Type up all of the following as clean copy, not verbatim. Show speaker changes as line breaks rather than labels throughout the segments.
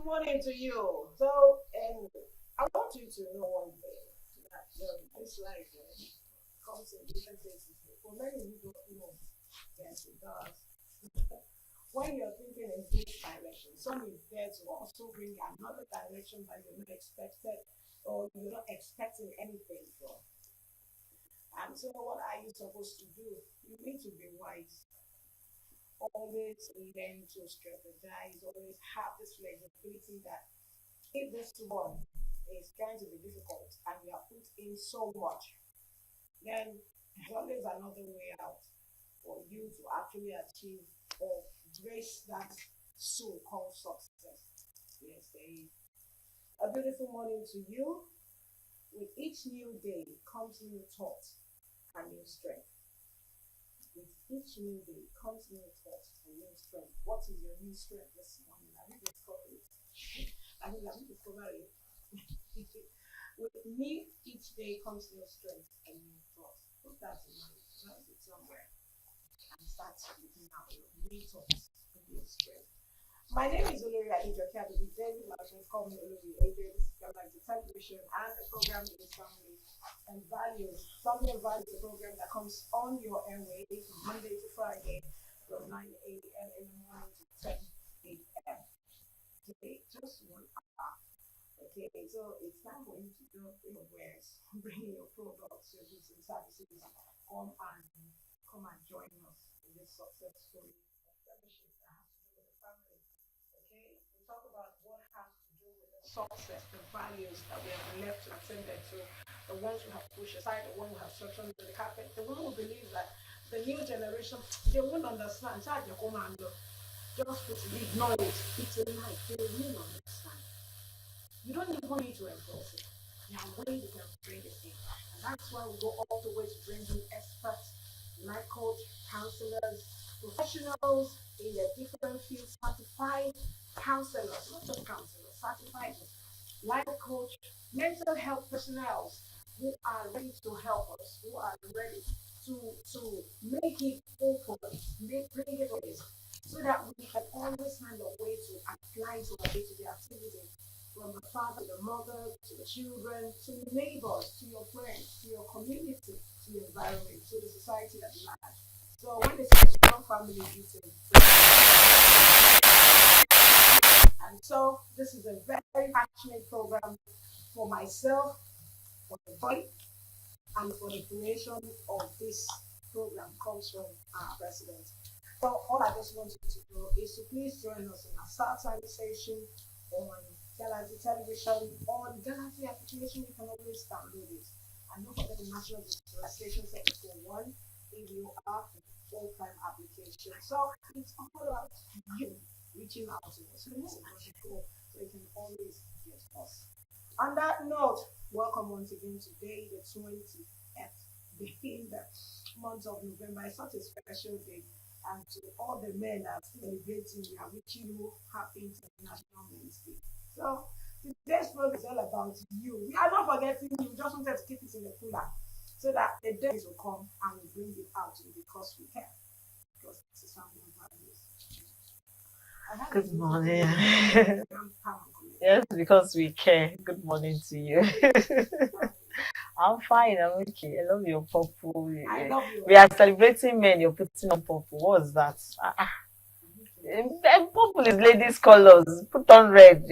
morning to you. And I want you to know one thing that this life comes in different places. For many who don't know, yes, it does. When you're thinking in this direction, some is there to also bring another direction that you're not expected or you're not expecting anything from. And so, what are you supposed to do? You need to be wise. Always learn to strategize. Always have this flexibility that if this one is going to be difficult and you have put in so much, then there's always another way out for you to actually achieve or grace that so called success. Yes, there is. A beautiful morning to you. With each new day comes new thoughts and new strength. With each new day comes new thoughts and new strength. What is your new strength this morning? Have you discovered it? Have you discovered it? With me, each day comes new strength and new thoughts. Put that in mind. Write it somewhere and start looking out your new thoughts and new strength. My name is Olori Adejoke Adebi. David Martin call me Olori AJ. This is like the television and the program is Family and Values. Family and Values is a program that comes on your airways Monday to Friday from 9 a.m. in the morning to 10 a.m. Okay, just 1 hour. Okay, so it's time for you to do your wares, bring in your products, your goods and services, come and join us in this success story of membership that has to do with the family. Okay, we talk about what has to do with the success, the values that we have left to attend to, the ones who have pushed aside, the one who have swept under the carpet, the one who believe that the new generation they won't understand. Charge your commando. Just put it, ignore it. It's a lie. They will understand. You don't even need to enforce it. There are ways you can bring it in. And that's why we go all the way to bringing experts, life coach, counselors, professionals in their different fields, certified counselors, not just counselors, certified life coach, mental health personnel who are ready to help us, who are ready to make it open, bring it always, so that we can always find a way to apply to our day-to-day activity from the father, the mother, to the children, to the neighbors, to your friends, to your community, to your environment, to the society at large. So when they say strong family eating, and so this is a very passionate program for myself, for the body, and for the creation of this program comes from our president. So all I just want you to do is to please join us in our start time session on Galaxy Television or the Galaxy application. You can always download it. And don't forget the National Station 741 if you are a full-time application. So it's all about you reaching out to us. So you can always get us. On that note, welcome once again today, the 20th, being the month of November. It's such a special day. And to all the men that are celebrating, we are wishing you happy International Men's Day. So today's program is all about you. We are not forgetting you. We just wanted to keep it in the cooler so that the days will come and we bring it out to you because we can. Because this is something values.
Good morning. Yes, because we care. Good morning to you. I'm fine. I'm okay. I love your purple.
I love you.
We are celebrating men. You're putting on purple. What's that? Purple is ladies' colors. Put on red,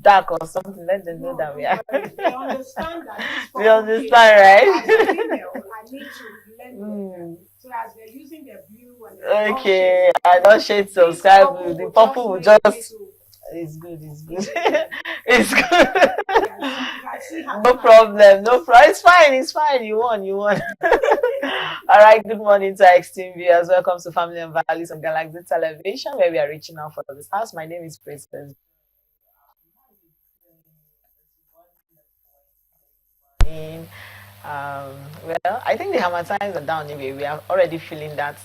dark or something. Let them know that we are.
They understand that.
We understand, right?
As a female, I need to learn them. So as they're using their blue and
okay, I don't shade some sky blue. The purple will just. It's good. It's good. It's good. No problem. No problem. It's fine. It's fine. You won. You won. All right. Good morning to our esteemed viewers. Welcome to Family and Values on Galaxy Television, where we are reaching out for the stars. My name is Princess. Um, well, I think the Hamatines are down anyway. We are already feeling that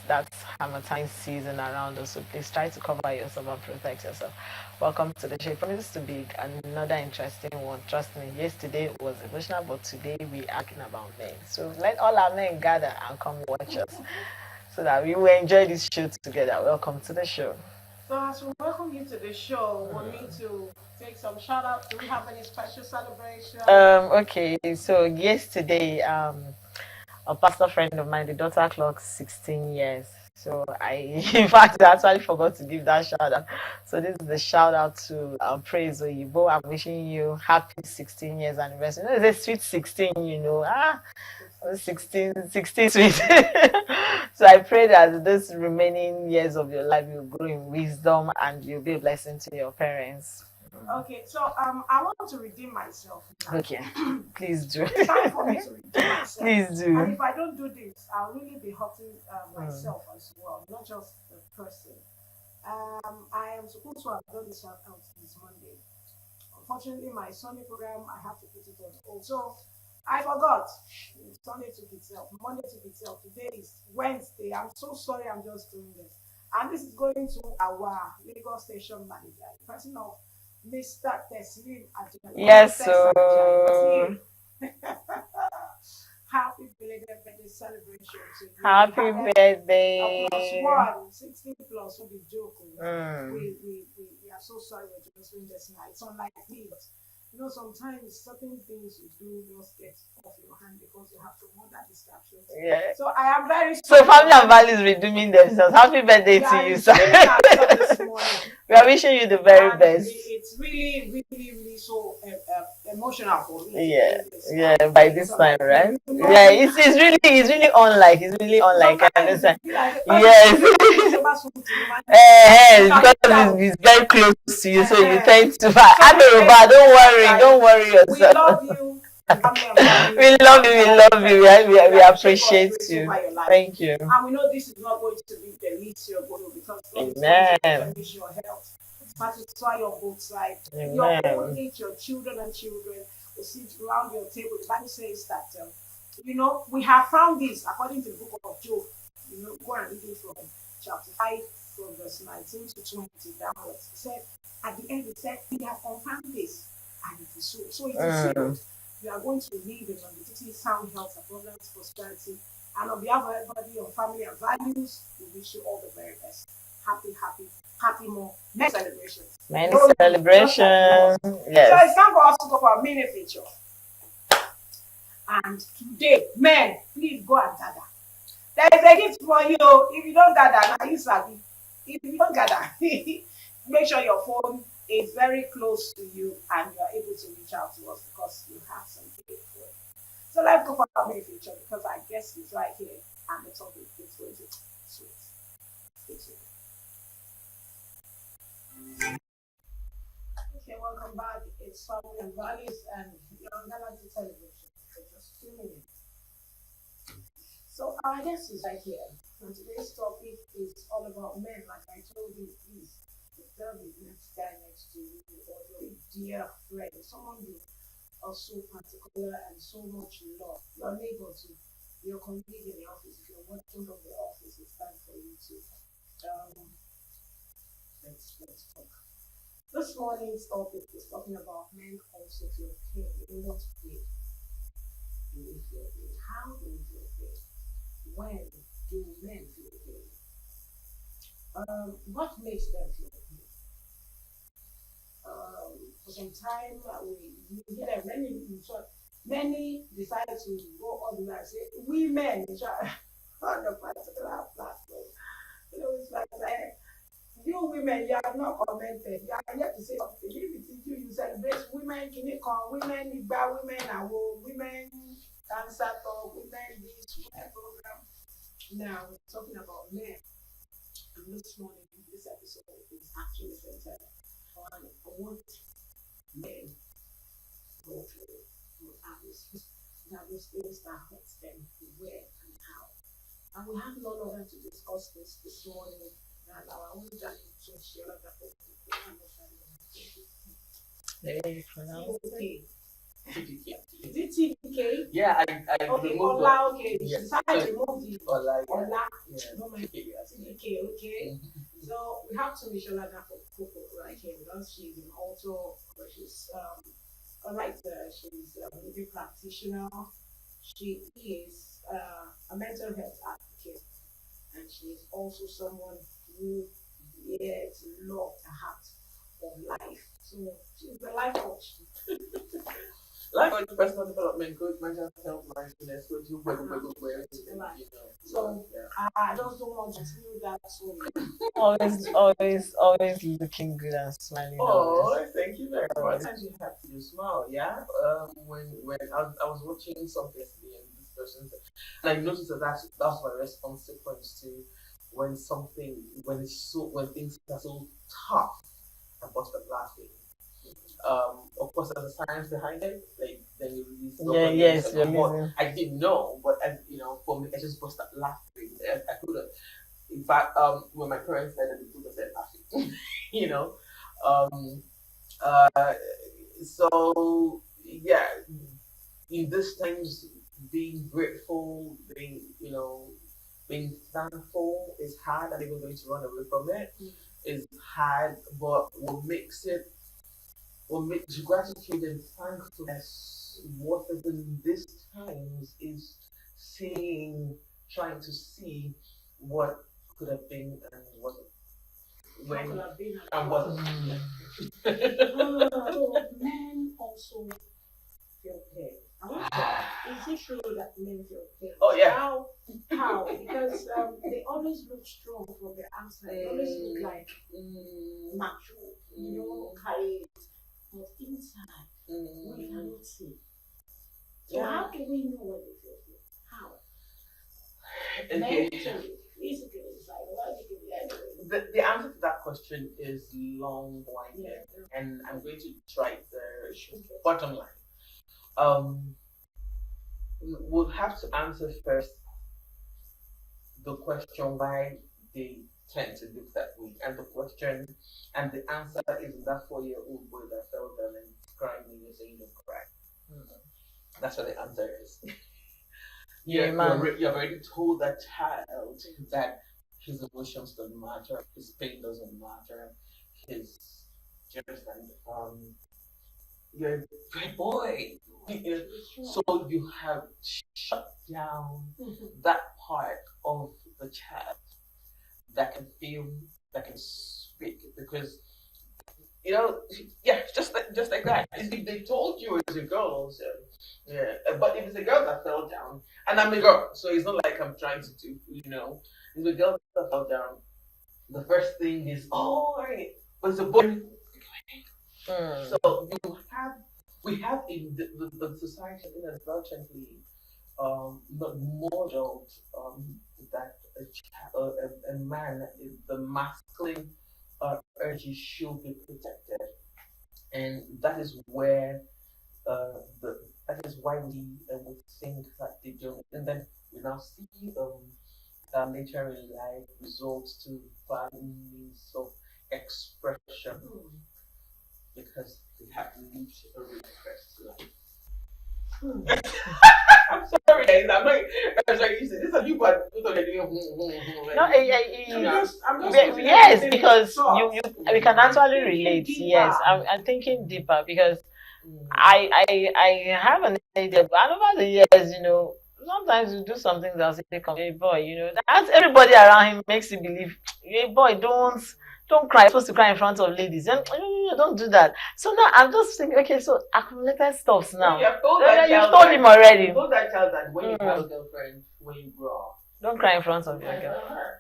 Hamatine season around us. So please try to cover yourself and protect yourself. Welcome to the show. It promises to be another interesting one. Trust me, yesterday was emotional, but today we are talking about men. So let all our men gather and come watch us so that we will enjoy this show together. Welcome to the show.
So as we welcome you to the show, we'll need to take some shout outs. Do we have any special celebration?
Okay, so yesterday, a pastor friend of mine, the daughter clocked 16 years. So I, in fact, I actually forgot to give that shout out. So this is the shout out to Praise Oyibo. I'm wishing you happy 16 years anniversary. You know, it's a sweet 16, you know. 16 sweet. So I pray that this remaining years of your life you'll grow in wisdom and you'll be a blessing to your parents.
Okay, so I want to redeem myself.
Okay, please do.
It's time for me to redeem myself.
Please
And
do.
if I don't do this, I'll really be hurting myself as well, not just the person. I am supposed to have done this shout out this Monday. Unfortunately, my Sunday program, I have to put it on hold. So I forgot. Sunday took itself. Monday took itself. Today is Wednesday. I'm so sorry I'm just doing this. And this is going to our Lagos station manager, the person of Mr. Teslim Ajay.
Yes, so
Happy belated birthday celebration to you.
happy birthday.
Plus one, 16 plus will be joking.
Mm.
We are so sorry we're just doing this night. It's unlike this. You know, sometimes certain things you do just get off your hand because you have to want that distraction.
Yeah.
So I am very
So
sorry.
family and values redeeming themselves. Happy birthday to you, sir.
This morning.
We are wishing you the very
And
best.
It's really so emotional for me.
Yeah, by this time, right? Yeah, it's really unlike I understand. Yes. Because it's very close to you, so you tend to. Aderoba, don't worry
We
yourself.
love you.
We love you. We appreciate you. Thank you.
And we know this is not going to be the least you're going to because God is
Amen.
going to finish your health, satisfy your both sides, your own age, your children and children will sit around your table. The Bible says that, we have found this according to the book of Job. Go and read it from chapter 5, from verse 19 to 20 downwards. It said, at the end, it said, we have confirmed this, and it is so. So it is sealed. You are going to live in longevity, sound health, abundance, prosperity. And on behalf of everybody, your family and values, we wish you all the very best. Happy more. Next celebrations.
Many celebrations. Yes.
So it's time for us to go for a mini feature. And today, men, please go and gather. There is a gift for you. If you don't gather, now you sabi. If you don't gather, make sure your phone is very close to you and you are able to reach out to us because you have some gift for it. So let's go for our mini feature because I guess he's right here and the topic is going to sweet. Okay, welcome back. It's Family and Values and Young Galaxy Celebration for just 2 minutes. So our guest is right here. And today's topic is all about men, like I told you, please. Tell the next guy next to you or your dear friend, someone you are so particular and so much love. Your neighbor too, your colleague in the office. If you're working from the office, it's time for you to let's talk. This morning's topic is talking about men also feel pain. They don't feel. Do we feel pain? How do we feel pain? When do men feel pain? What makes them feel pain? For some time, we hear many decide to go on and say, women on the particular platform. It's like you women, you have not commented. You are yet to say something. If it is you celebrate women, women, women, cancer talk, women, this, women program. Now, we're talking about men. And this morning, this episode is actually centered on what men go through, those things that hurts them, where and how. And we have none other to discuss this morning than our own Johnny Chinchilla that will be Is it TK?
Yeah, I
okay,
removed
Ola, okay.
Yes.
Decided to remove the
Ola.
Ola.
Yeah.
No, my TK, okay. So we have to Michelle Coco right here with us. She's an author, but she's a writer, she's a movie practitioner. She is a mental health advocate, and she is also someone who yeah, to love the heart of life. So she's the life coach.
Life coach, personal development, good mental health, mindfulness, good you know.
So I just don't want to feel that so
Always looking good and smiling.
Oh,
Always.
thank you very much. Sometimes you have to smile, yeah. When I was watching something yesterday and this person said, and I noticed that that's my response sequence to when when things are so tough, I bust up laughing. Of course, there's a science behind it. Like then you release dopamine.
Yes,
I didn't know, but for me, I just bust up laughing. I couldn't. In fact, when my parents said it, they said laughing. you know, um, uh, so yeah, in these times, being grateful, being thankful is hard, and even going to run away from it is hard. But what makes gratitude and thankfulness worth it in these times is trying to see what could have been and what when and what.
So men also feel pain. I want to is it true that men feel pain?
Oh yeah.
How? Because they always look strong from the outside. They always look like mature, carry it. But inside, we cannot see. So how can we know what they feel pain? How? Mentally, physically, psychologically,
the answer to that question is long-winded, and I'm going to try the bottom line. We'll have to answer first the question why they tend to look that way, and the answer is that 4-year-old boy that fell down and crying when you say you don't cry. That's what the answer is. You've already told that child that his emotions don't matter, his pain doesn't matter, his you understand? You're a great boy. So you have shut down that part of the child that can feel, that can speak, because just like that. They told you it's a girl, so yeah. But if it's a girl that fell down, and I'm a girl, so it's not like I'm trying to do, If a girl that fell down, the first thing is, oh, right, but it's a boy. So we have in the society inadvertently not modeled that a man, the masculine urges should be protected, and that is where that is why we would think that they don't, and then we now see later in life results to bad means of expression because they have lived a repressed life. I'm sorry, guys. I'm sorry. You said this is you, but no,
yes, because we can actually relate. Yes, I'm thinking deeper because I have an idea, but over the years, sometimes you do something that's say, "Come, hey boy," that's everybody around him makes you believe, "Hey boy, don't cry. You're supposed to cry in front of ladies, and don't do that." So now I'm just thinking, okay, so accumulated stuffs now.
You've
told him already.
You told that child that when you have a girlfriend, when you grow up,
don't cry in front of your girlfriend.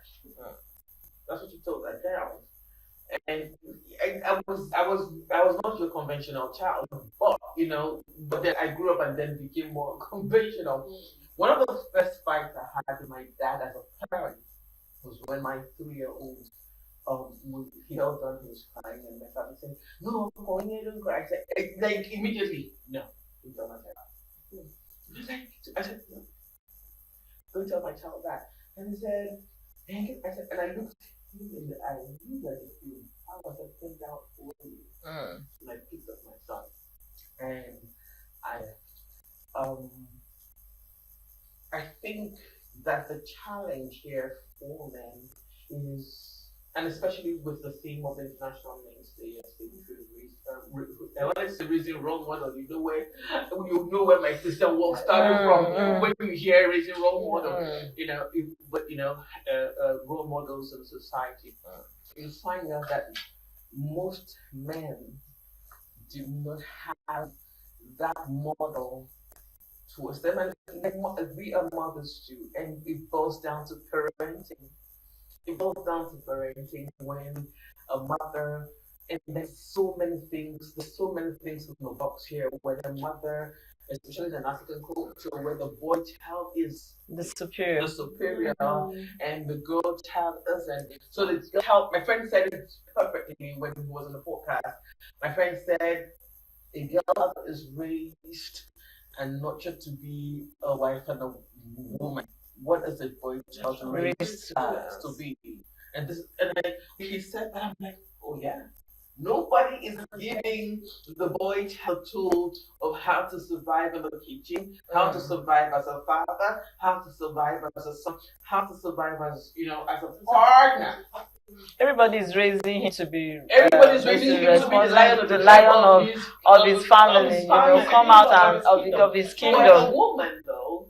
That's what you told that child. And I was not your conventional child, but then I grew up and then became more conventional. One of the first fights I had with my dad as a parent was when my 3-year-old he held on, he was crying, and my father said, "No, I'm going here, don't cry." I said, like immediately, "No, don't tell my child." I said, "No, don't tell my child that." And he said, "Thank." I said, and I looked him in the eye, and he was like, "I was a thing down for you," and I picked up my son, and I think that the challenge here for men is and especially with the theme of International Men's Day, yes, I wanted to raising role model. You know where my sister walk started from. When you hear raising role model, role models in society, you find out that most men do not have that model towards them, and we are mothers too, and it boils down to parenting. It boils down to parenting when a mother, and there's so many things in the box here where the mother, especially in an African culture, where the boy child is
the superior,
and the girl child isn't. So the child, my friend said it perfectly when he was on the podcast. My friend said a girl is raised and nurtured to be a wife and a woman. What is a boy child raised to be? And he said that, I'm like, oh yeah. Nobody is giving the boy child tools of how to survive in the kitchen, how to survive as a father, how to survive as a son, how to survive as as a partner.
Everybody's raising him to be.
Everybody's raising him to be the lion
of his family. Come out and of his kingdom.
But a woman, though,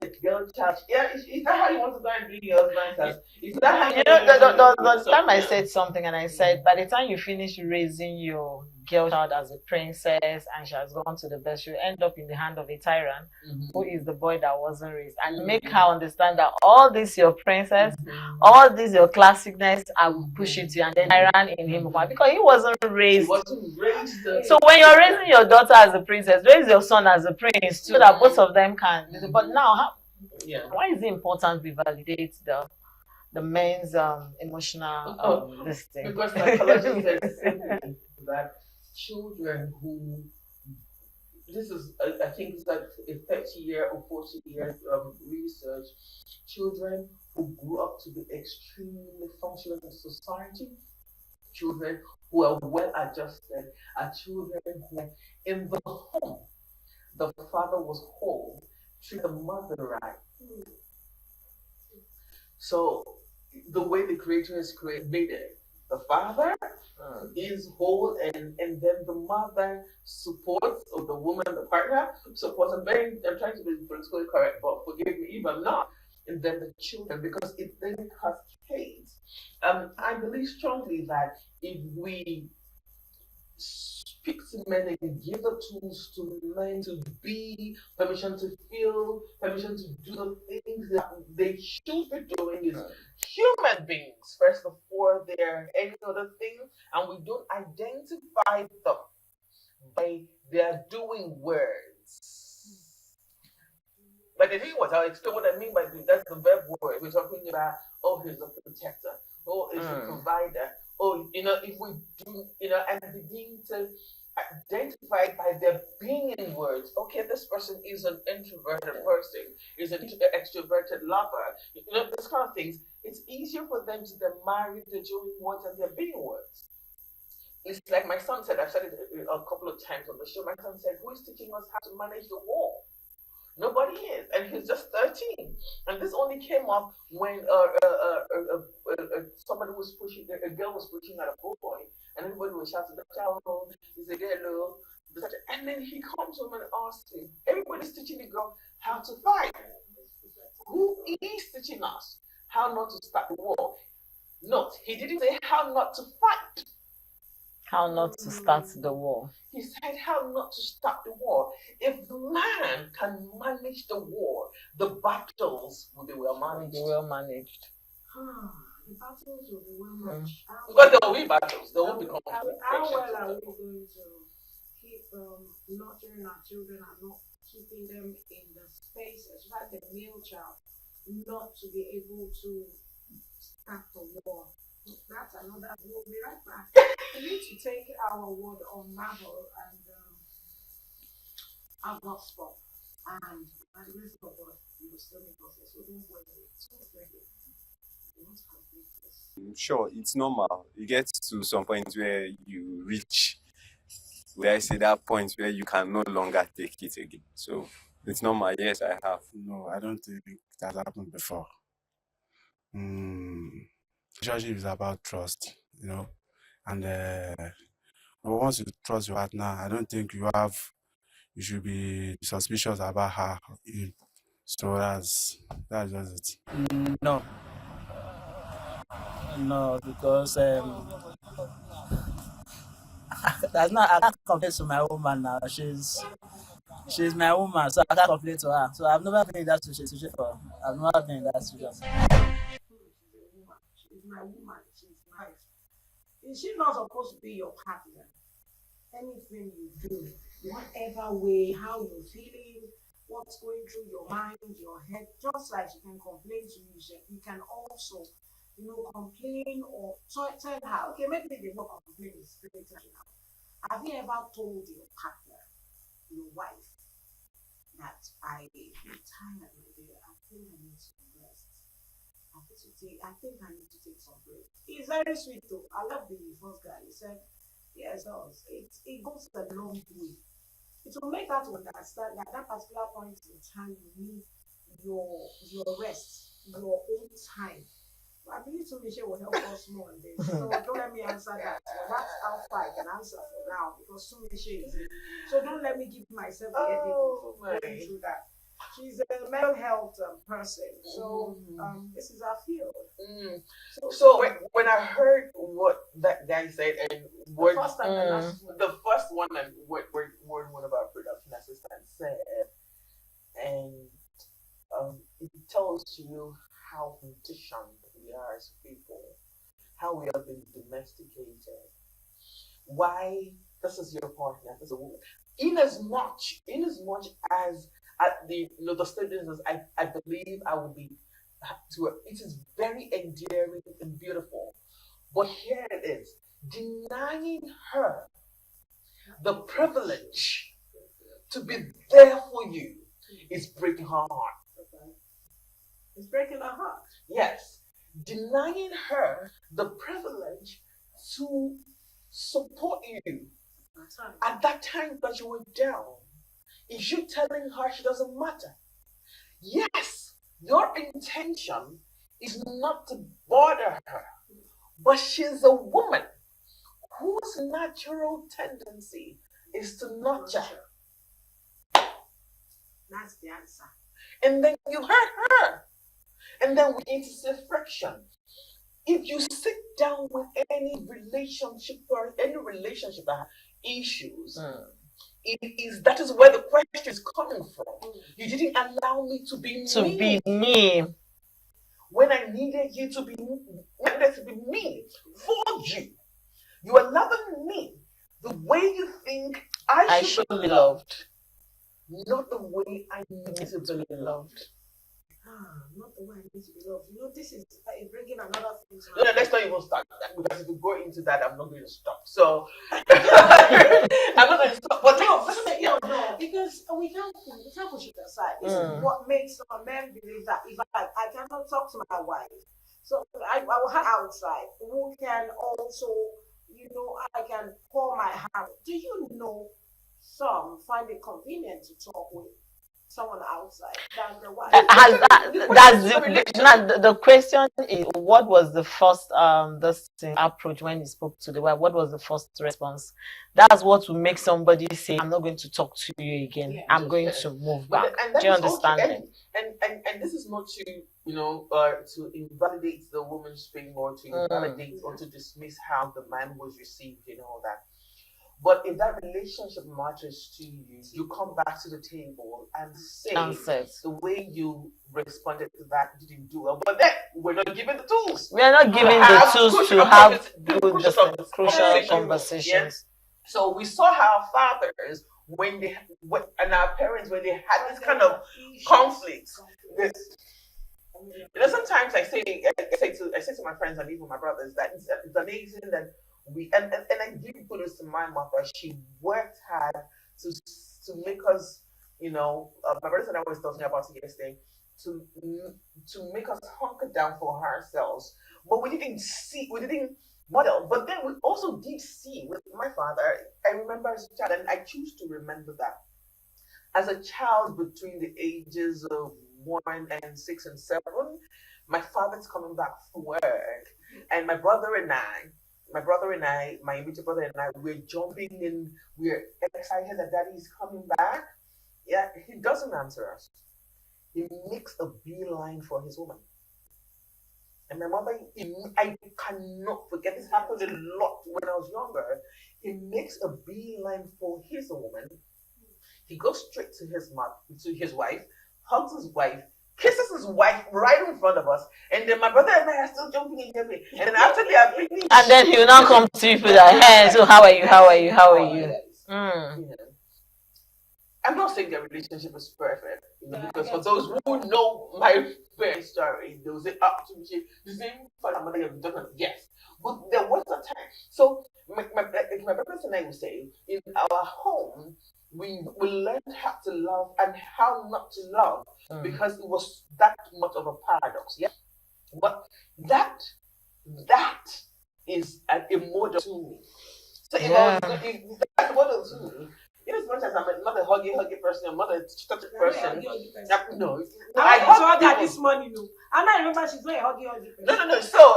a girl child. Yeah, is that how you want to go and be your husband? Is that how
the time I said something and I said, by the time you finish raising your girl child as a princess and she has gone to the best, she'll end up in the hand of a tyrant who is the boy that wasn't raised, and make her understand that all this your princess, all this your classicness, I will push it to you, and then tyrant in him because he wasn't raised. So when you're raising your daughter as a princess, raise your son as a prince too, so that both of them can. But now, why is it important we validate the men's emotional this thing?
Because psychology says simply that children who, this is I think it's like a 30-year or 40-year research, children who grew up to be extremely functional in society, children who are well adjusted, are children who in the home the father was whole, treat the mother right. So the way the creator has created the father is whole, and then the mother supports, or the woman, the partner supports. I'm trying to be politically correct, but forgive me if I'm not. And then the children, because it then cascades. I believe strongly that if we speak to men and give the tools to men to be, permission to feel, permission to do the things that they should be doing as human beings first before they're any other thing, and we don't identify them by their doing words. But the thing was, I'll explain what I mean by that's the verb word. We're talking about, oh, he's a protector, oh, he's a provider. Oh, if we do, and begin to identify by their being in words, okay, this person is an introverted person, is an extroverted lover, this kind of things, it's easier for them to then marry the doing words and their being words. It's like my son said, I've said it a couple of times on the show, my son said, who is teaching us how to manage the war? Nobody is, and he's just 13. And this only came up when somebody was pushing, a girl was pushing at a boy, and everybody was shouting, the child, he's a girl, and then he comes home and asks him, everybody's teaching the girl how to fight. Who is teaching us how not to start the war? Note, he didn't say how not to fight.
How not to start the war.
He said how not to start the war. If the man can manage the war, the battles will be well managed.
The battles
will be well managed.
Because there will be battles. There will be conflict.
How well are we going to keep nurturing our children and not keeping them in the spaces, like the male child, not to be able to start the war? That's another. We'll be right back. We need to take our word on Marvel and our gospel, and by the grace of God, you will still make us. So don't wait. We want to complete this.
Sure, it's normal. You get to some point where you reach, where I say that point where you can no longer take it again. So it's normal. Yes, I have.
No, I don't think that happened before. relationship is about trust, and but once you trust your partner, I don't think you should be suspicious about her. So that's just it.
No, no, because that's not. I can't complain to my woman now. She's my woman, so I can't complain to her. So I've never been in that situation before. I've never been in that situation.
She's my woman. She's nice. Is she not supposed to be your partner? Anything you do, whatever way, how you're feeling, what's going through your mind, your head, just like she can complain to you, you can also, complain or tell her, okay, maybe they won't complain straight now. Have you ever told your partner, your wife, that I'm tired, my dear, I think I need some rest. I think I need to take some break. He's very sweet though. I love the first guy. He said, yes, it does. It goes a long way. It will make her to understand that that particular point in time you need your rest, your own time. I believe Tumishe will help us more on this. So don't let me answer that. So that's how far I can answer for now because Tumishe is it. So don't let me give myself the headache going through that. She's a mental health person. So this is our field.
So when I heard what that guy said and what the first one and what one of our production assistants said, and it tells you how conditioned we are as people, how we have been domesticated. Why this is your partner, this is a woman. In as much as the statement is, I believe I will be to her. It is very endearing and beautiful. But here it is, denying her the privilege to be there for you is breaking her heart.
It's breaking her heart.
Yes. Denying her the privilege to support you at that time that you were down. Is you telling her she doesn't matter? Yes, your intention is not to bother her, but she's a woman whose natural tendency is to nurture.
That's the answer.
And then you hurt her. And then we need to see friction. If you sit down with any relationship that has issues, that is where the question is coming from. You didn't allow me to be
me.
When I needed you to be me for you. You are loving me the way you think I should be loved. Not the way I need to be loved.
Not the way I need to be loved. This is bringing another thing to
my let's not even start that, because if we go into that, I'm not going to stop. So I'm not going to stop. But
no, because we can't push it aside. This is what makes some men believe that if I cannot talk to my wife, so I will have outside who can also, I can pour my heart. Do you know some find it convenient to talk with someone outside than the wife?
The question is, what was the first approach when he spoke to the wife? What was the first response? That's what will make somebody say, I'm not going to talk to you again. Yeah, I'm going to move back. Do you understand?
And this is not to to invalidate the woman's pain or to invalidate or to dismiss how the man was received and all that. But if that relationship matters to you, you come back to the table and say the way you responded to that didn't do well. But then we're not given the tools.
We are not given the tools to have good, crucial conversations.
Yeah. So we saw how fathers, and our parents, when they had this kind of conflict, sometimes I say to my friends and even my brothers that it's amazing that and I give kudos to my mother. She worked hard to make us, my brothers and I was talking about it yesterday, to make us hunker down for ourselves. But we didn't model. But then we also did see with my father. I remember as a child, and I choose to remember that as a child between the ages of 1 and 6 and 7, my father's coming back from work. And my immediate brother and I, we're jumping in. We're excited that daddy is coming back. Yeah, he doesn't answer us. He makes a beeline for his woman. And my mother, I cannot forget, this happened a lot when I was younger. He makes a beeline for his woman. He goes straight to his wife, hugs his wife, kisses his wife right in front of us, and then my brother and I are still jumping in jumping. And then after they are finished,
and then he will now come to you with our hands. So how are you? How are you? How are you?
You know, I'm not saying their relationship is perfect, because for those who know my parents' story, they will say, to me, the same father mother have done. Yes, but there was a time. So my parents and I will say, in our home, we learned how to love and how not to love, because it was that much of a paradox. Yeah, but that is a model to me. So if that's a model to me, in as much as I'm not a huggy person, I'm not a touchy person. No,
I hug her this morning. No, and I remember she's not a huggy person.
No. So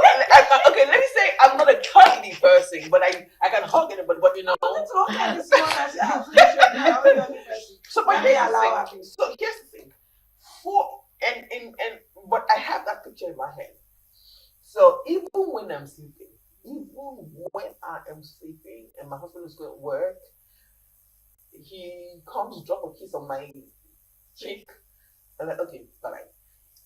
okay, let me say I'm not a cuddly person, but I can hug anybody. But you know. So here's the thing. But I have that picture in my head. So even when I'm sleeping, and my husband is going to work, he comes to drop a kiss on my cheek. I'm like, okay, bye.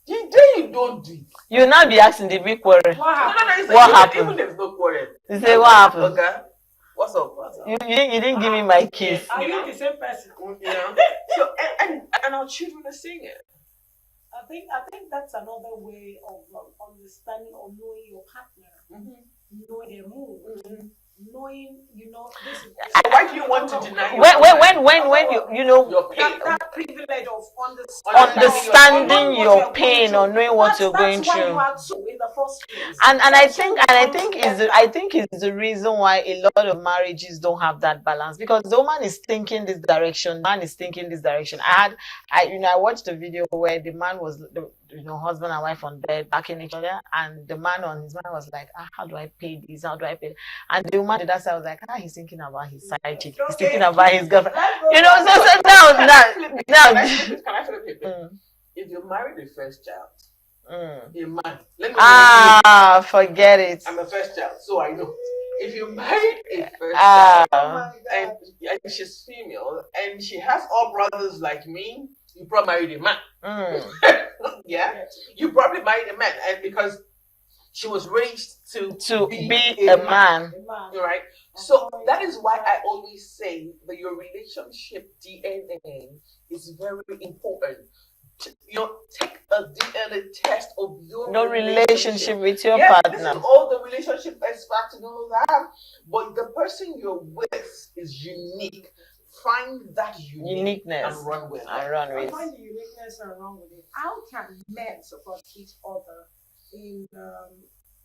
You don't do it.
You'll not be asking the big quarrel.
What
happened?
Even if there's no quarrel.
You say, what happened?
Okay. What's up?
You didn't give me my kiss.
Are you the same person?
So and our children are seeing it.
I think that's another way of understanding or knowing your partner, knowing their mood, knowing this is.
So why do you want to deny?
When you know
your pain,
that privilege of
understanding your pain or knowing what you're going
that's why
through.
you are so in the first place.
And I think it's the reason why a lot of marriages don't have that balance, because the woman is thinking this direction, man is thinking this direction. I watched a video where the man was husband and wife on bed backing each other, and the man on his mind was like, how do I pay this? How do I pay? And the woman on that side was like, he's thinking about his side chick, he's thinking about his girlfriend. So now.
Can I flip it? If you marry the first child,
forget it.
I'm a first child, so I know. If you marry a first child and she's female and she has all brothers like me, you probably married a man. Yeah, you probably married a man, and because she was raised to be a man. Right? So that is why I always say that your relationship DNA is very important. Take a DNA test of your
relationship with your partner.
This is all the relationship experts and all that, but the person you're with is unique. Find that uniqueness and run with it.
Find the uniqueness and run with it. How can men support each other in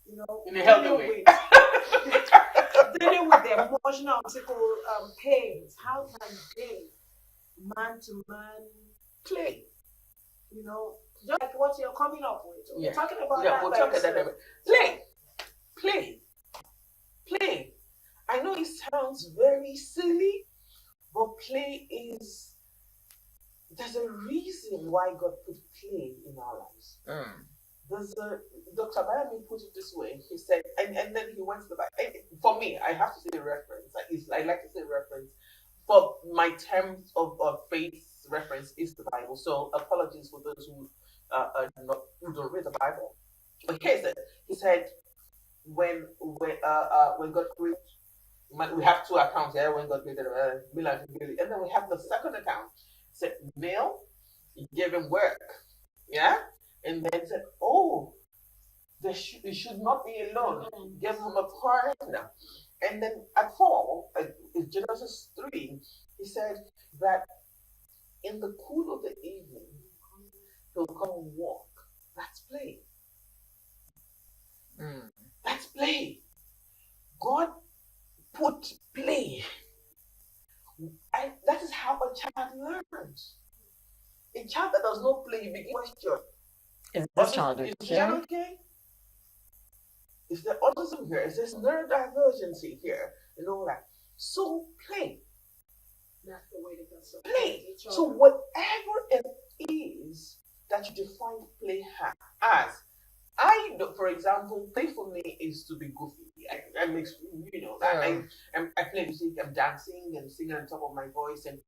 in a healthy way?
Dealing with the emotional and physical pains. How can they, man to man,
play?
Just like what you're coming up with. We're talking about
that. We'll talk about that. Play. I know it sounds very silly, but there's a reason why God put play in our lives. Dr. Bayami put it this way. He said, and then he went to the Bible. For me, I have to say a reference. I like to say reference. For my terms of faith reference is the Bible. So apologies for those who don't read the Bible. But he said, when God created, we have two accounts here. When God created male and female, and then we have the second account. Said male, he gave him work, and then said, he should not be alone. Give him a partner. And then at 4, in Genesis 3, he said that in the cool of the evening, he'll come and walk. That's play. That's play. God put play. That is how a child learns. A child that does not play, you begin to question.
Is this child
okay? Is there autism here? Is there neurodivergency here? And all that. So play.
That's the way they can support
Play.
each
So
other.
whatever it is that you define play as, for example, play for me is to be goofy. I make, I play music, I'm dancing and singing on top of my voice, and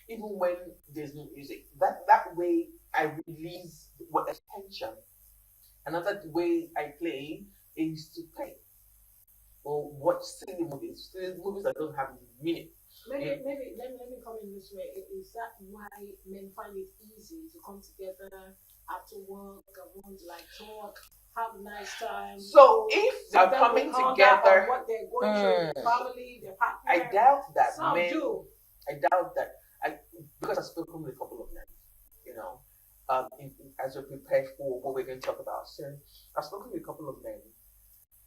even when there's no music, that way I release what attention. Another way I play is to play or watch silly movies that don't have meaning.
Maybe let me come in this way. Is that why men find it easy to come together after work and want to like talk, have a nice time?
So if they're coming
hung out
together,
on what they're going through, their family, their partner.
I doubt that
Some
men.
do.
I doubt that. Because I've spoken with a couple of men, as we're prepared for what we're going to talk about soon. I've spoken with a couple of men.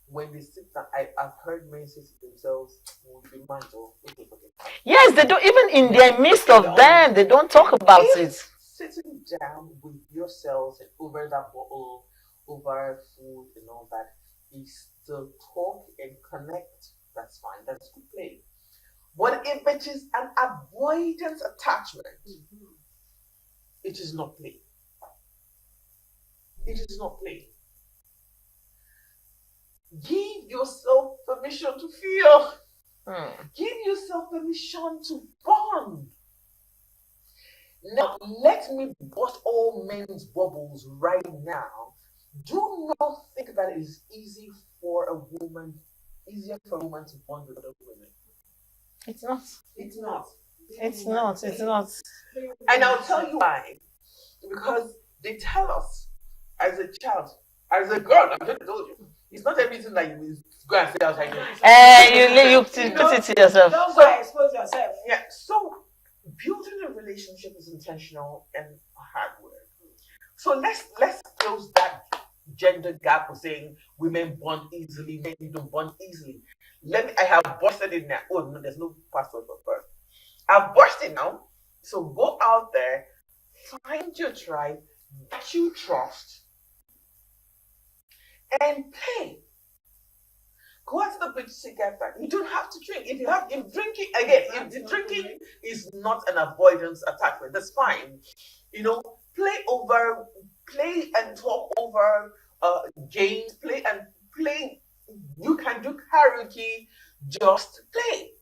When they sit down, I've heard men say to themselves, "We'll be mindful."
Yes, they don't, even in their midst of them, they don't talk about it.
Sitting down with yourselves and over that bottle, over food and all that is to talk and connect. That's fine. That's good play. But if it is an avoidance attachment, it is not play. It is not play. Give yourself permission to feel. Give yourself permission to bond. Now, let me bust all men's bubbles right now. Do not think that it is easier for a woman to bond with other women.
It's not.
It's not.
It's not. It's not.
And I'll tell you why. Because they tell us as a child, as a girl, I'm just told you, it's not everything that you will go and say outside.
You put it to yourself.
Don't go expose yourself.
Yeah, so building a relationship is intentional and hard work. So let's close that gender gap of saying women bond easily, men don't bond easily. I have busted it now. Oh no, there's no password for birth. I've busted now. So go out there, find your tribe that you trust, and play. Go out to the beach together. You don't have to drink. If the drinking is not an avoidance attachment, that's fine. Play and talk over games. Play. You can do karaoke. Just play,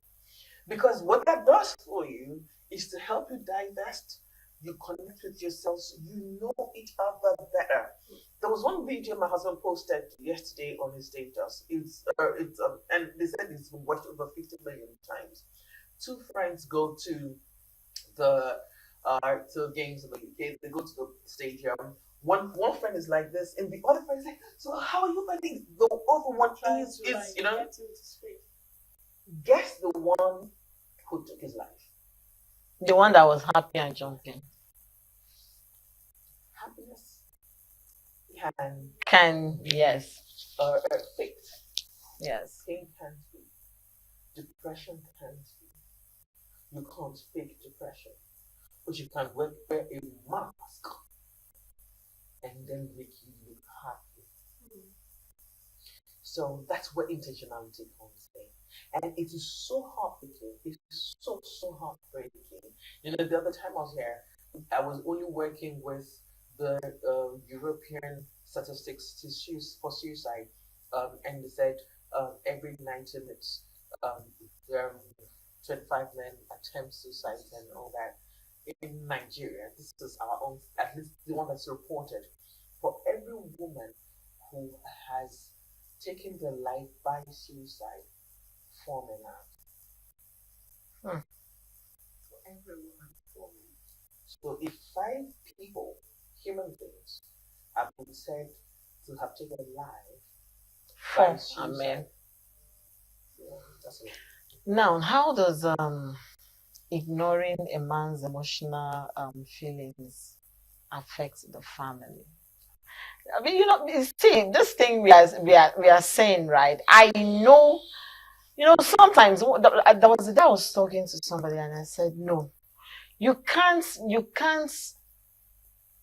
because what that does for you is to help you divest. You connect with yourselves. You know each other better. There was one video my husband posted yesterday on his status. And they said it's been watched over 50 million times. Two friends go to the games in the UK. They go to the stadium. One friend is like this, and the other friend is like, "So how are you finding?" The other one is guess the one who took his life.
The one that was happy and jumping.
Happiness
Yes.
fake.
Yes.
Pain can't be. Depression can't be. You can't fake depression, but you can wear a mask and then make you look happy. So that's where intentionality comes in. And it is so heartbreaking. It's so heartbreaking. The other time I was here, I was only working with the European statistics for suicide, and they said every 90 minutes there are 25 men attempt suicide and all that in Nigeria. This is our own, at least the one that's reported. For every woman who has taken their life by suicide, 4 men out. For every woman, 4 men. So if 5 people, human beings, have been said to have taken life by suicide,
Amen.
That's it.
Now, how does ignoring a man's emotional feelings affect the family? I mean, see, this thing we are saying, right? I know, sometimes there was a day I was talking to somebody and I said, no, you can't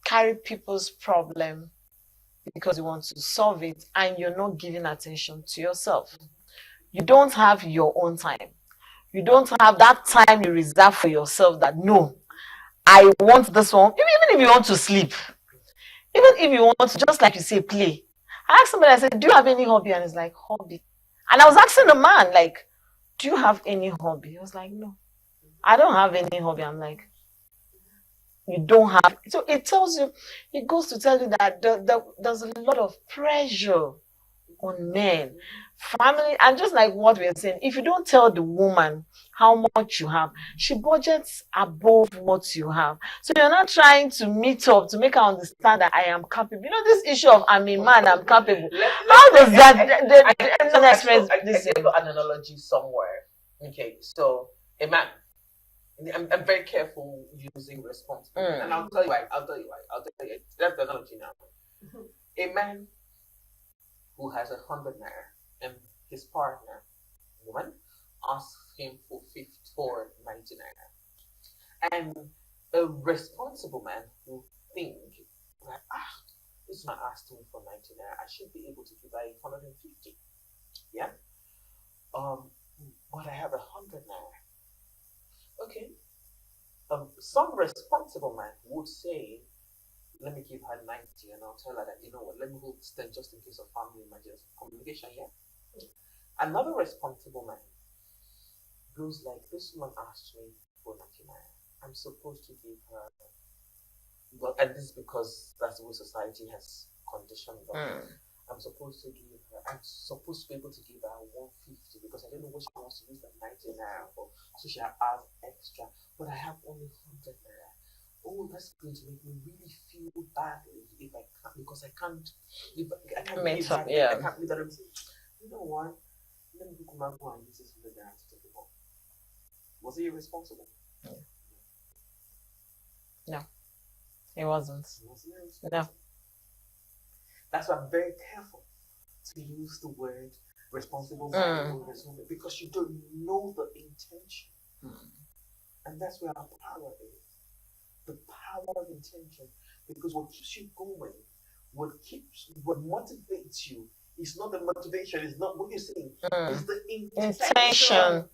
carry people's problem because you want to solve it and you're not giving attention to yourself. You don't have your own time. You don't have that time you reserve for yourself that, no, I want this one. Even if you want to sleep, even if you want to, just like you say, play. I asked somebody, I said, do you have any hobby? And it's like, hobby. And I was asking the man, like, do you have any hobby? He was like, no, I don't have any hobby. I'm like, you don't have. So it tells you, it goes to tell you that there's a lot of pressure on men, family, and just like what we are saying, if you don't tell the woman how much you have, she budgets above what you have. So you're not trying to meet up to make her understand that I am capable. You know, this issue of I'm a man, I'm capable. How does that express this?
I an analogy somewhere. Okay, so a man. I'm very careful using responsible, and I'll tell you why. That's the analogy now. A man who has 100 naira and his partner, woman, asks him for 90 naira. And a responsible man will think that, this man asked me for 90 naira, I should be able to give her 150. Yeah? But I have 100 naira. Okay. Some responsible man would say, let me give her 90 and I'll tell her that, you know what, let me hold this 10 just in case of family emergency communication, yeah? Another responsible man goes like, this woman asked me for 99. I'm supposed to give her, well, and this is because that's the way society has conditioned them. I'm supposed to be able to give her 150 because I don't know what she wants to use that 90 naira for, so she has extra, but I have only 100 naira. Oh, that's going to make me really feel badly if I can't, because I can't leave that. I can't leave that. You know what? Let me go and use this 100 naira to take it off. Was he irresponsible?
No, he wasn't. No.
That's why I'm very careful to use the word responsible because you don't know the intention. And that's where our power is. The power of intention. Because what keeps you going, what motivates you is not the motivation, it's not what you're saying. It's the intention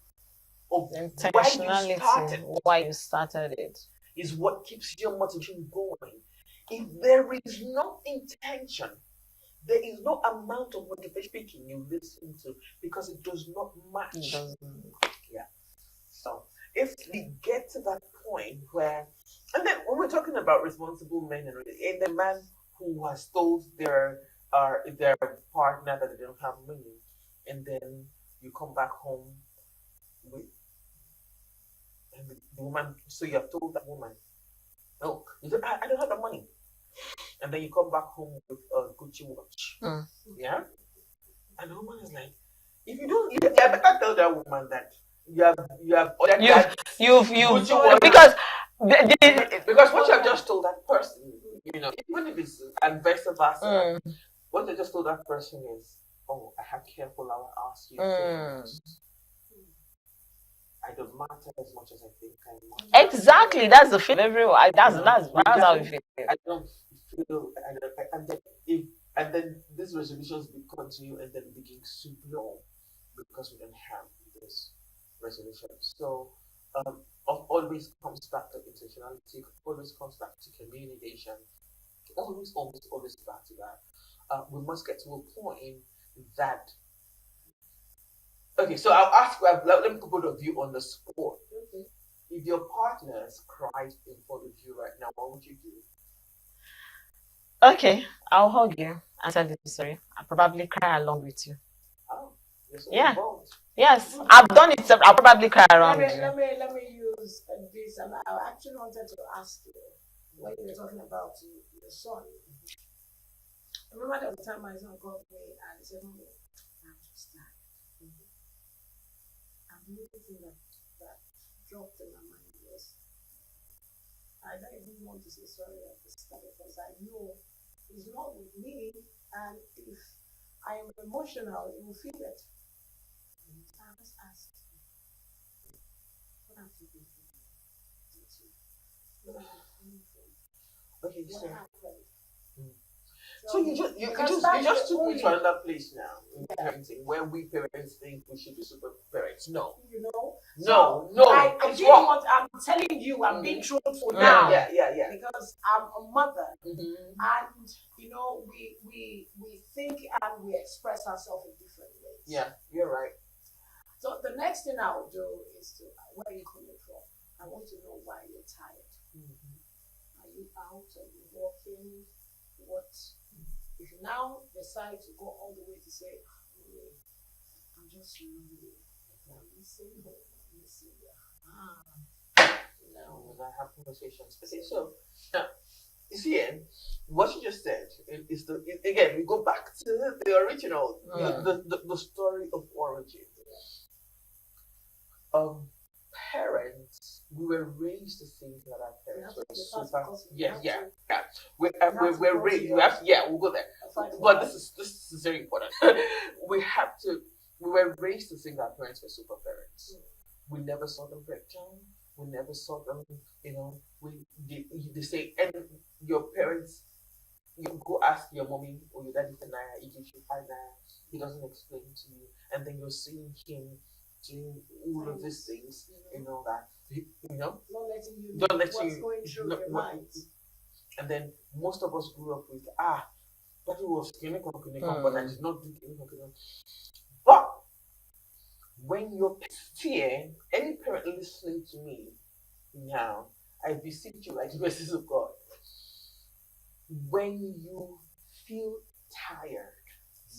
of
intentionality, why you started it.
Is what keeps your motivation going. If there is no intention, there is no amount of motivation speaking you listen to because it does not match. Yeah. So if we get to that point where, and then when we're talking about responsible men and the man who has told their partner that they don't have money, and then you come back home with and the woman, so you have told that woman, oh, I don't have the money. And then you come back home with a Gucci watch. Yeah? And the woman is like, if you don't, you better tell that woman that you have Gucci watch.
Because
because what you have just told that person, you know, even if it's and vice versa, what they just told that person is, oh, I have careful, I will ask you things. I don't matter as much as I think I matter.
Exactly, that's the feel. Everyone, that's how we feel.
I don't feel, and then these resolutions continue and then begins to blow because we don't have this resolution. So, always comes back to intentionality. Always comes back to communication. Always back to that. We must get to a point that. Okay, so I'll ask. Let me put both of you on the spot. Okay. If your partners cried in front of you right now, what would you do?
Okay, I'll hug you and tell you sorry. I'll probably cry along with you.
Oh,
yeah. Involved. Yes, I've done it. I'll probably cry around you.
Let me use this. And I actually wanted to ask you when you were talking about your son. I remember there was a time my son called me and he said, "Mommy, I'm just tired." The only thing that dropped in my mind was I don't even want to say sorry at the start because I know he's not with me, and if I am emotional, he will feel it. So I just asked him, what have you been doing?
Okay, so So you
Because
just
that's the
took me to
only-
another place now in parenting where we parents think we should be super parents. No.
You know.
No,
I
it's
didn't
wrong.
want. I'm telling you, I'm being
Mhm.
truthful
Yeah,
now.
yeah.
Because I'm a mother,
Mm-hmm.
and you know, we think and we express ourselves in different ways.
Yeah, you're right.
So the next thing I will do is to where are you coming from? I want to know why you're tired. Are you out? Are you walking? What? If you now decide to go all the way to say, "Oh, I'm just lonely. I'm missing home. I'm missing you."
Now we're gonna have conversations. Okay, so now you see, what you just said is again we go back to the original, the story of origin. Parents, we were raised to think that our parents were super. Yeah. We're raised. We'll go there. But this is very important. we were raised to think that parents were super parents. We never saw them break down. We never saw them, they say, and your parents, you go ask your mommy or your daddy for Naira, he gives you 5 Naira, he doesn't explain to you, and then you're seeing him doing all of these things, that,
Not letting you know what's going through your mind.
And then most of us grew up with, that was but I did not do Kiniko. But when you're here, any parent listening to me now, I beseech you, like the mercies of God, when you feel tired,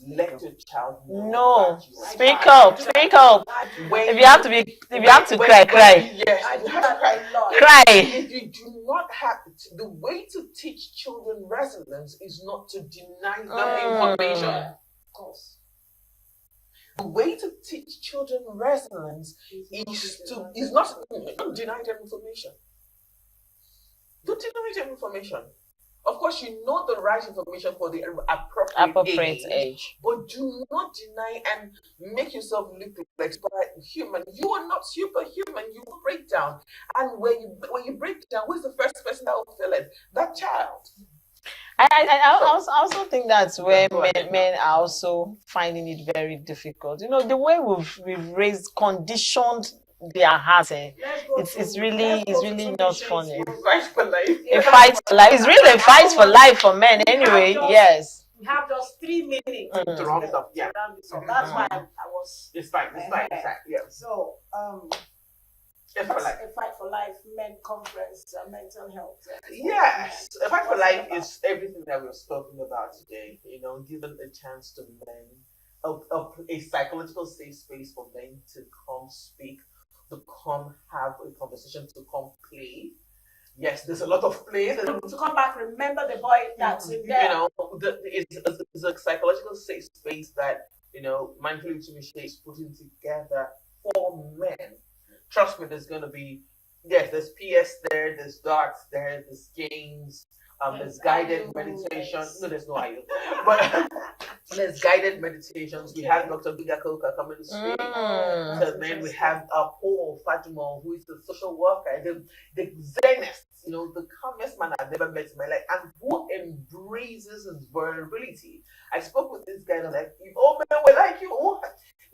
let your child know.
No,
that you are
speak
tired.
up, speak up.
When
If you have to cry, cry.
Yes,
I
you
do
have to
that
cry.
a lot.
Cry.
If you do not have the way to teach children resilience is not to deny them information.
Of course.
The way to teach children resilience is not don't deny them information. Don't deny them information. Of course, you know the right information for the appropriate age, but do not deny and make yourself look like human. You are not superhuman. You will break down, and when you break down, who's the first person that will feel it? That child.
I also think that's where men are also finding it very difficult. The way we've raised, conditioned their hearts. It's really not funny.
Fight for life.
A fight for life. It's really a fight for life for men anyway. Yes.
We have just 3 minutes
to round it up. Yeah.
So that's why I was.
It's fine. Yeah.
So
A
Fight for Life Men Conference, mental health.
Yes, A Fight for Life is everything that we're talking about today. Giving a chance to men, a psychological safe space for men to come speak, to come have a conversation, to come play. Yes, there's a lot of play.
To come back, remember the boy that's in there.
It's a psychological safe space that Mindful Intimacy is putting together for men. Trust me, there's going to be, there's PS there, there's darts there, there's games, there's guided meditation. No, there's no IU. But there's guided meditations. We have Dr. Bigakoka coming to speak. And then we have Paul Fatima, who is the social worker, the zenest, the calmest man I've ever met in my life, and who embraces his vulnerability. I spoke with this guy, and I'm like, all men were like you.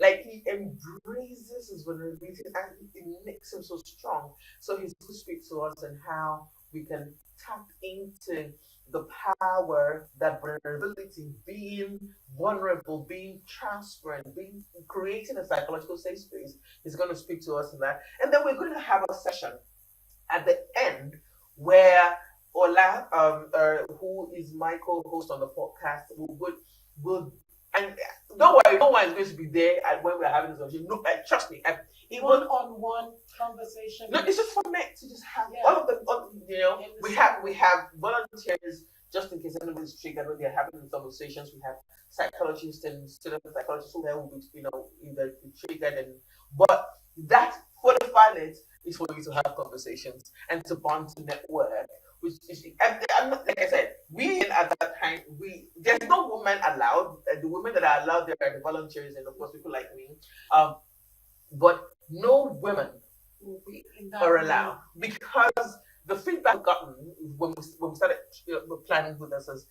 Like, he embraces his vulnerability and it makes him so strong. So he's going to speak to us on how we can tap into the power that vulnerability, being vulnerable, being transparent, creating a psychological safe space. He's going to speak to us on that. And then we're going to have a session at the end where Ola, who is my co-host on the podcast, will and don't worry, no one is going to be there when we're having this conversation. No, trust me.
One-on-one conversation.
No, it's just for men to just have all of them. We have volunteers just in case anybody's triggered when they're having conversations. We have psychologists and student psychologists who will be either triggered but that 45 minutes is for you to have conversations and to bond, to network. Which is, like I said, we at that time, there's no women allowed. The women that are allowed there are the volunteers and of course people like me. But no women are allowed because the feedback gotten when we started planning with us is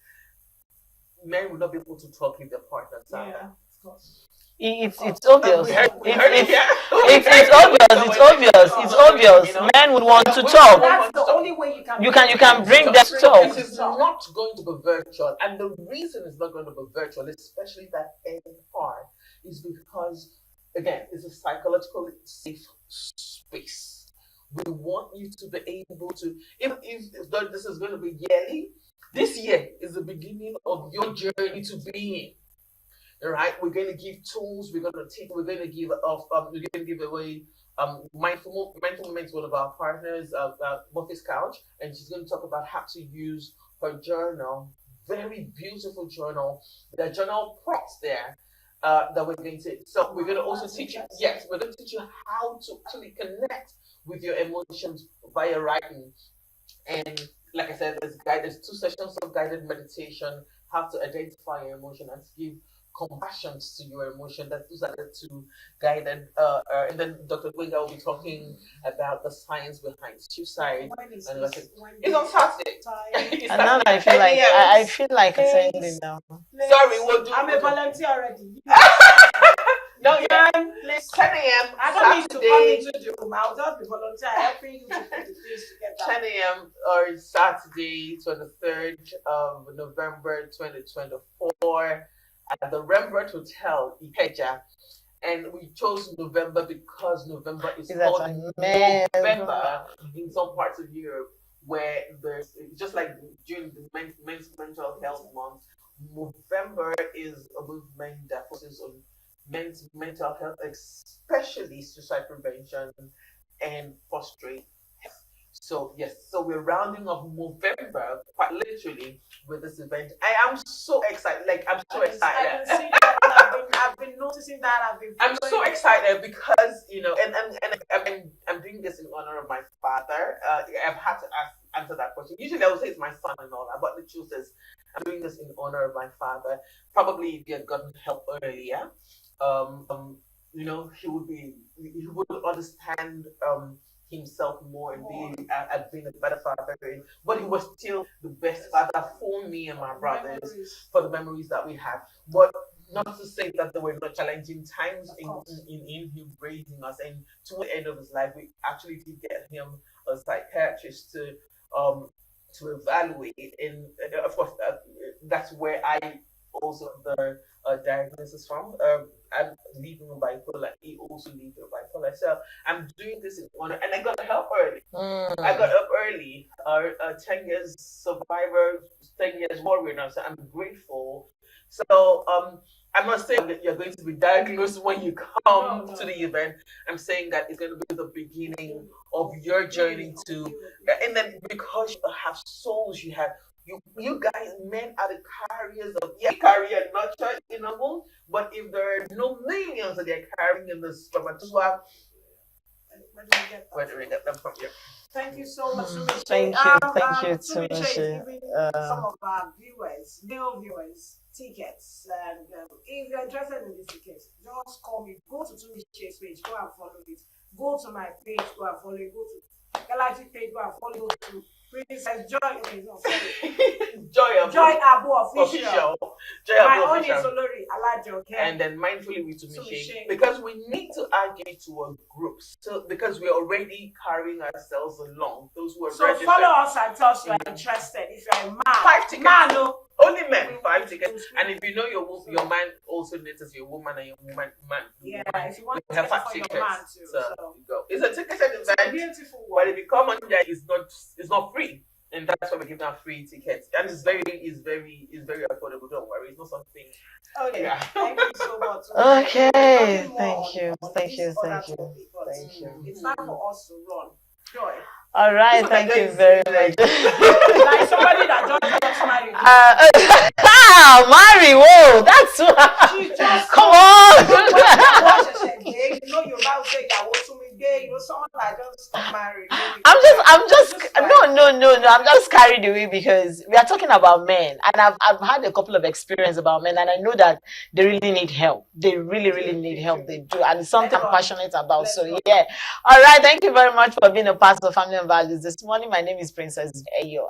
men will not be able to talk if their partners are
Yeah,
there.
of course.
It's obvious.
We heard it, yeah.
It's obvious. It's obvious. It's obvious.
You know?
Men would want to
Women
talk.
would
That's
want
the
to talk.
only way you can.
You can bring them to talk.
It is not going to be virtual, and the reason it's not going to be virtual, especially that end part, is because again, it's a psychologically safe space. We want you to be able to, if this is going to be yearly, this year is the beginning of your journey to being. All right, we're going to give tools. We're going to give away mindful moments. One of our partners, Murphy's Couch, and she's going to talk about how to use her journal. Very beautiful journal. The journal prompts there that we're going to. So we're going to also teach you. Yes, we're going to teach you how to actually connect with your emotions via writing. And like I said, there's 2 sessions of guided meditation. How to identify your emotion and to give compassion to your emotion. Those are the 2 guided. And then Dr. Gwenga will be talking about the science behind suicide.
It's
on Saturday.
And now that I feel like attending now.
Sorry, we'll do.
I'm a volunteer already.
No, yeah. 10 a.m.
I don't need to come
Saturday.
into the room. I'll just be volunteer helping you to put the things together.
10 a.m. or Saturday, 23rd of November 2024 at the Rembrandt Hotel, Ikeja. And we chose November because November is called November in some parts of Europe, where there's just like during the men's mental health month. November is a movement that focuses on men's mental health, especially suicide prevention and fostering health. So yes, so we're rounding up November quite literally with this event. I am so excited. I'm so excited.
I can see that. I've been noticing that.
I'm so excited because and I'm doing this in honor of my father. I've had to answer that question. Usually I would say it's my son and all that, but the truth is I'm doing this in honor of my father. Probably if he had gotten help earlier, he would understand himself more and being a better father. But he was still the best father for me and my brothers, for the memories that we have. But not to say that there were not challenging times in him raising us. And to the end of his life, we actually did get him a psychiatrist to evaluate. And of course, that's where I also the diagnosis from. I'm living with bipolar. He also lived with bipolar. So I'm doing this in honor, and I got help early. I got up early. 10 years survivor, 10 years warrior now. So I'm grateful. So I'm not saying that you're going to be diagnosed when you come to the event. I'm saying that it's going to be the beginning of your journey and then because you have souls, you have. You guys, men are the carriers of carry and nurture in a womb. But if there are no millions that they're carrying in the spermatozoa, where do we get them from? Yeah.
Thank you so much, Tumiche.
Thank you, Tumiche.
Some of our viewers, male viewers, tickets. And if you're interested in these tickets, just call me. Go to Tumiche's page, go and follow it. Go to my page, go and follow it. Go to Galaxy page, go and follow it. Go to Princess Joy Abu official. My own is Olori Alajoke.
And then mindfully with Tumiche, because we need to argue to a group. So because we're already carrying ourselves along. Those who are registered.
Follow us and tell us you're interested. If you're a man,
5 tickets.
Man,
only men, 5 tickets. And if you know your man also notices your woman and your woman man.
Yeah, if you want to
have 5
for
tickets.
your man too.
So you go. It's a ticketed event.
It's a beautiful one.
But if you come on there, it's not free. And that's why we give out free tickets. And it's very affordable, don't worry. It's not something.
Okay. Yeah. Thank you so much.
Okay. Thank you.
It's time for us to run. Joy.
All right, thank you very much.
Like somebody that just married.
Mary, whoa, that's
she just
come on.
Someone that just got married.
I'm just no. I'm just carried away because we are talking about men, and I've had a couple of experience about men, and I know that they really need help. They really need help. They do, and it's something I'm passionate about. So yeah. All right. Thank you very much for being a part of Family and Values this morning. My name is Princess Ayo.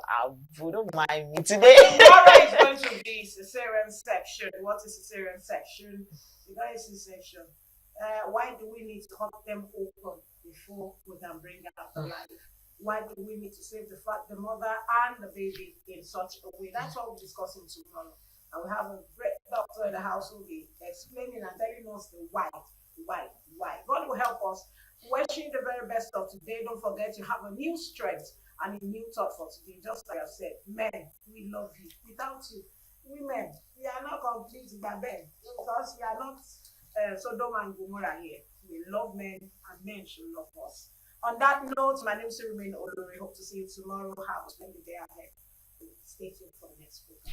Don't mind me today.
Tomorrow is going to be cesarean section. What is cesarean section? The guys section. Why do we need to cut them open before we can bring out the life? Why do we need to save the mother and the baby in such a way? That's what we're discussing tomorrow. And we have a great doctor in the house who will be explaining and telling us the why. God will help us. Wishing the very best of today. Don't forget to have a new strength and a new thought for today. Just like I said, men, we love you. Without you, women, we are not complete by men because we are not Sodom and Gomorrah here. We love men and men should love us. On that note, my name is Remain Olori. Hope to see you tomorrow. Have a splendid day ahead. Stay tuned for the next program.